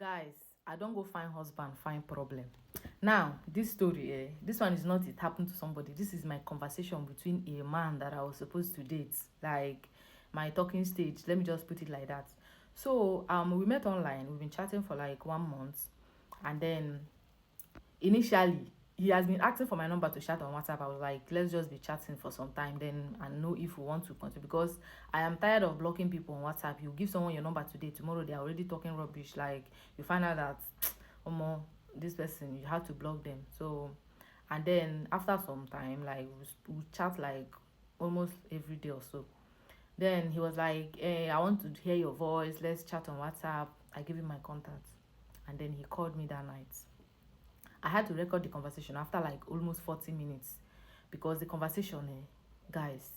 Guys, I don't go find husband, find problem. Now, this story, this one is not it happened to somebody. This is my conversation between a man that I was supposed to date. Like my talking stage. Let me just put it like that. So, we met online. We've been chatting for like 1 month, and then initially he has been asking for my number to chat on WhatsApp. I was like, let's just be chatting for some time, then and know if we want to continue, because I am tired of blocking people on WhatsApp. You give someone your number today, tomorrow they are already talking rubbish. Like you find out that this person, you have to block them. So, and then after some time, like we chat like almost every day or so. Then he was like, I want to hear your voice, let's chat on WhatsApp. I gave him my contact, and then he called me that night. I had to record the conversation after like almost 40 minutes, because the conversation, guys.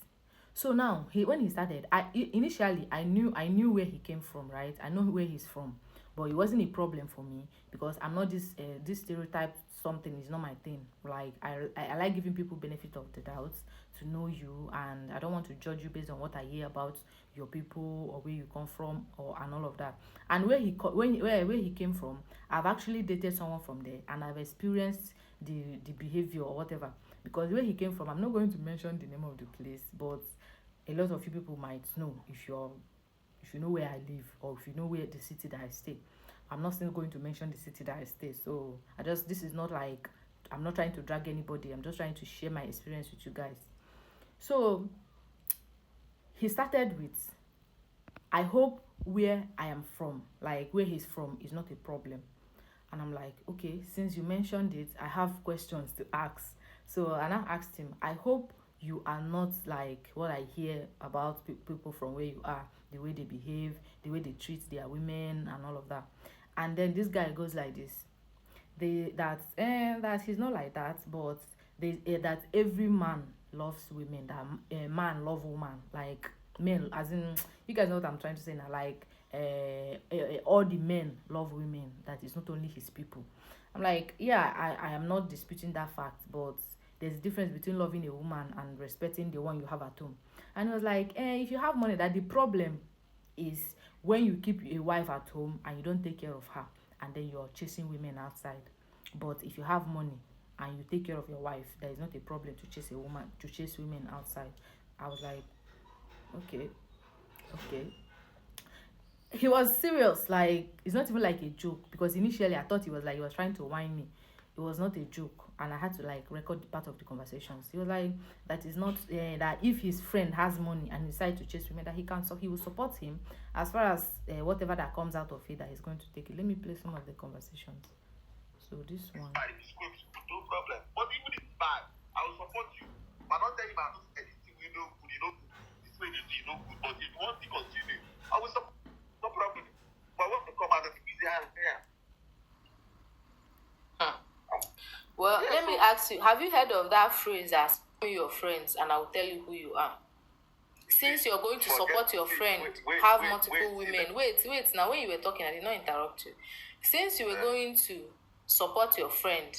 So now when he started, initially I knew where he came from, right? I know where he's from, but it wasn't a problem for me because I'm not this stereotype. Something is not my thing. Like I like giving people benefit of the doubt to know you, and I don't want to judge you based on what I hear about your people or where you come from or and all of that. And where he came from, I've actually dated someone from there, and I've experienced the behavior or whatever. Because where he came from, I'm not going to mention the name of the place, but a lot of you people might know if you know where I live, or if you know where the city that I stay. I'm not still going to mention the city that I stay. So this is not like, I'm not trying to drag anybody. I'm just trying to share my experience with you guys. So he started with, I hope where I am from, like where he's from, is not a problem. And I'm like, okay, since you mentioned it, I have questions to ask. So and I asked him, I hope you are not like what I hear about people from where you are, the way they behave, the way they treat their women and all of that. And then this guy goes like this. That he's not like that, but that every man loves women, that a man love woman, like men, as in, you guys know what I'm trying to say now, like all the men love women, that is not only his people. I'm like, yeah, I am not disputing that fact, but there's a difference between loving a woman and respecting the one you have at home. And he was like, if you have money, that the problem is when you keep a wife at home and you don't take care of her, and then you're chasing women outside. But if you have money and you take care of your wife, there is not a problem to chase women outside. I was like, okay, okay. He was serious, like it's not even like a joke, because initially I thought he was trying to whine me. It was not a joke, and I had to like record the part of the conversations. He was like, that is not that if his friend has money and decides to chase women, that he will support him as far as whatever that comes out of it, that he's going to take it. Let me play some of the conversations. So this one. It's good, no problem. But even if it's bad, I will support you. But not tell him about anything we know good, this way you know good. But if you want to continue, I will support, no problem. But when you come out of the easy hand there. Well, Yeah, let me ask you, have you heard of that phrase as your friends and I will tell you who you are? Since you're going to support your friend, have multiple women. Wait, now when you were talking, I did not interrupt you. Since you were going to support your friend,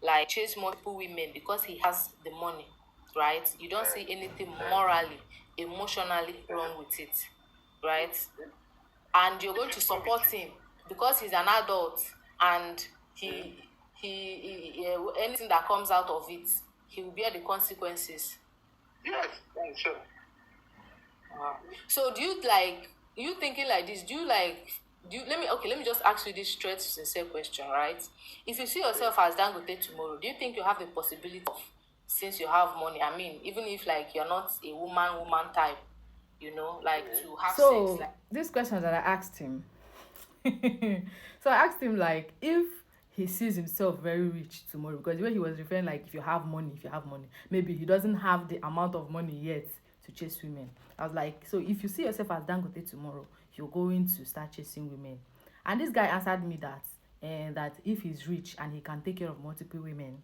like chase multiple women because he has the money, right? You don't see anything morally, emotionally wrong with it, right? And you're going to support him because he's an adult, and anything that comes out of it, he will bear the consequences. Yes, sure. So you thinking like this, let me just ask you this straight sincere question, right? If you see yourself as Dangote tomorrow, do you think you have the possibility of, since you have money, I mean, even if like you're not a woman type, like to have So sex, like these questions that I asked him. So I asked him, like, if he sees himself very rich tomorrow, because the way he was referring, like, if you have money, maybe he doesn't have the amount of money yet to chase women. I was like, so if you see yourself as Dangote tomorrow, you're going to start chasing women. And this guy answered me that if he's rich and he can take care of multiple women,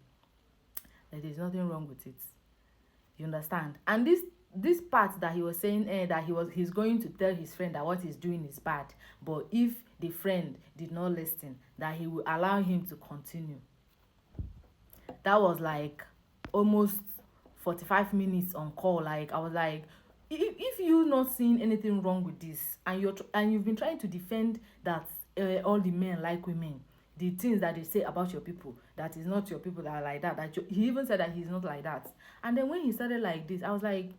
that there's nothing wrong with it. You understand? And this part that he was saying, that he's going to tell his friend that what he's doing is bad, but if the friend did not listen, that he will allow him to continue. That was like almost 45 minutes on call. Like I was like, if you not seeing anything wrong with this, and you've been trying to defend that all the men like women, the things that they say about your people, that is not your people that are like that, he even said that he's not like that. And then when he started like this, I was like,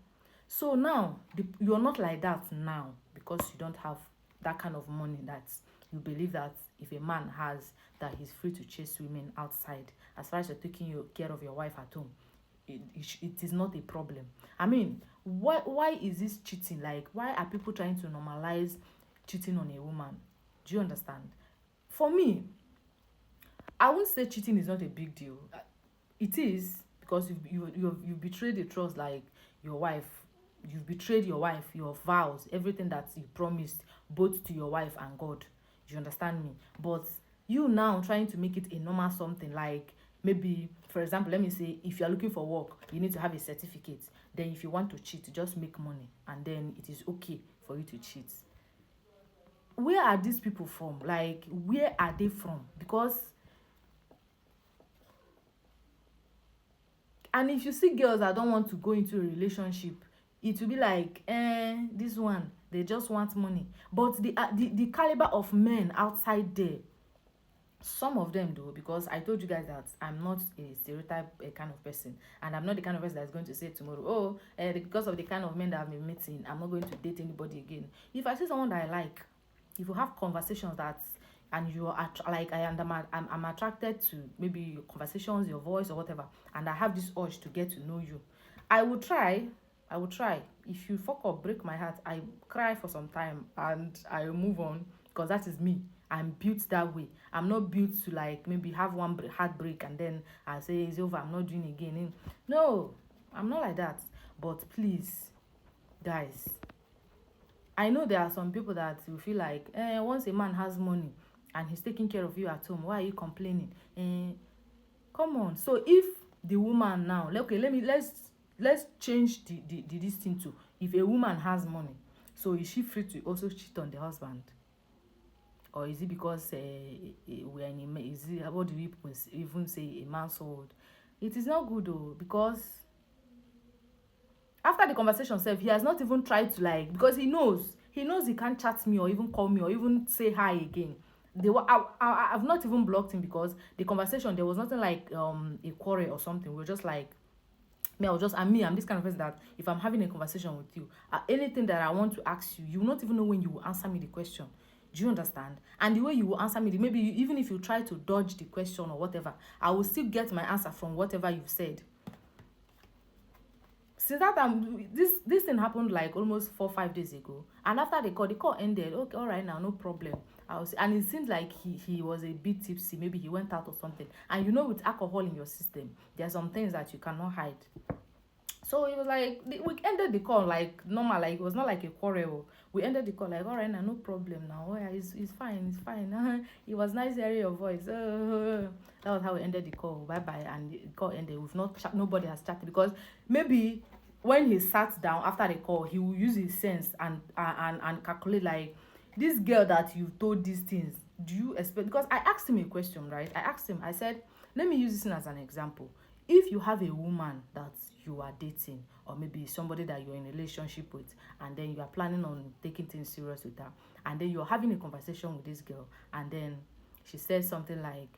so now you're not like that now because you don't have that kind of money that you believe that if a man has, that he's free to chase women outside. As far as you're taking care of your wife at home, it is not a problem. I mean, why is this cheating? Like, why are people trying to normalize cheating on a woman? Do you understand? For me, I won't say cheating is not a big deal. It is, because you betrayed the trust, like your wife. You've betrayed your wife, your vows, everything that you promised both to your wife and God. Do you understand me? But you now trying to make it a normal something, like maybe, for example, let me say, if you're looking for work, you need to have a certificate. Then if you want to cheat, just make money, and then it is okay for you to cheat. Where are these people from? Like, where are they from? Because, and if you see girls that don't want to go into a relationship, it will be like, this one, they just want money. But the caliber of men outside there, some of them do, because I told you guys that I'm not a stereotype kind of person, and I'm not the kind of person that's going to say tomorrow, oh, because of the kind of men that I've been meeting, I'm not going to date anybody again. If I see someone that I like, if you have conversations that, and you are like, I'm attracted to maybe your conversations, your voice or whatever, and I have this urge to get to know you, I will try. If you fuck up, break my heart, I cry for some time and I move on, because that is me. I'm built that way. I'm not built to like maybe have one heartbreak and then I say it's over, I'm not doing it again. No, I'm not like that. But please, guys, I know there are some people that will feel like, once a man has money and he's taking care of you at home, why are you complaining? Come on. So if the woman now, okay, let's change the this thing to, if a woman has money, so is she free to also cheat on the husband? Or is it because we are in a, is it, what do we even say, a man's world? It is not good though, because after the conversation self, he has not even tried to, like, because he knows he can't chat me or even call me or even say hi again. I've not even blocked him, because the conversation, there was nothing like a quarrel or something. We're just like, I'm this kind of person that if I'm having a conversation with you, anything that I want to ask you, you will not even know when you will answer me the question. Do you understand? And the way you will answer me, maybe even if you try to dodge the question or whatever, I will still get my answer from whatever you've said. Since that time, this thing happened like almost 4-5 days ago, and after the call ended. Okay, all right, now no problem. And it seemed like he was a bit tipsy, maybe he went out or something. And you know, with alcohol in your system, there are some things that you cannot hide. So it was like, we ended the call like normal, like it was not like a quarrel. We ended the call like, all right, now no problem now. Oh, yeah, it's fine, it's fine. It was nice hearing your voice. That was how we ended the call. Bye bye. And the call ended. We've not nobody has chatted, because maybe when he sat down after the call, he will use his sense and calculate, like, this girl that you told these things, do you expect? Because I asked him a question, right? I said, let me use this thing as an example. If you have a woman that you are dating, or maybe somebody that you're in a relationship with, and then you are planning on taking things serious with her, and then you're having a conversation with this girl, and then she says something like,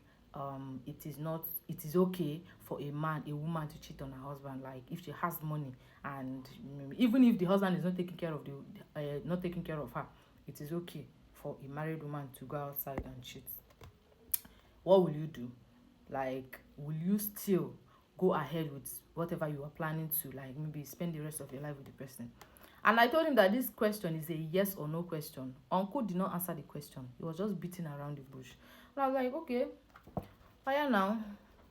it is okay for a woman to cheat on her husband, like if she has money, and even if the husband is not taking care of her, it is okay for a married woman to go outside and cheat. What will you do? Like, will you still go ahead with whatever you are planning to, like maybe spend the rest of your life with the person? And I told him that this question is a yes or no question. Uncle did not answer the question. He was just beating around the bush. And I was like, okay, fire now.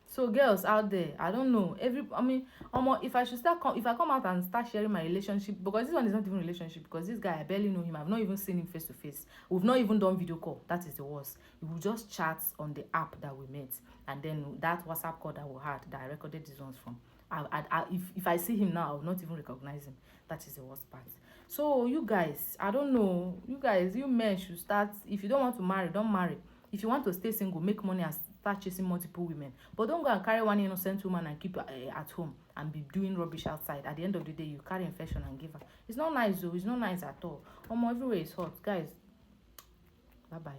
So girls out there, I don't know. If I come out and start sharing my relationship, because this one is not even a relationship, because this guy, I barely know him. I've not even seen him face to face. We've not even done video call. That is the worst. We will just chat on the app that we met, and then that WhatsApp call that we had, that I recorded these ones from. If I see him now, I will not even recognize him. That is the worst part. So you guys, I don't know. You men should start. If you don't want to marry, don't marry. If you want to stay single, make money and start chasing multiple women. But don't go and carry one innocent woman and keep at home and be doing rubbish outside. At the end of the day, you carry infection and give her. It's not nice though. It's not nice at all. Everywhere is hot. Guys, bye-bye.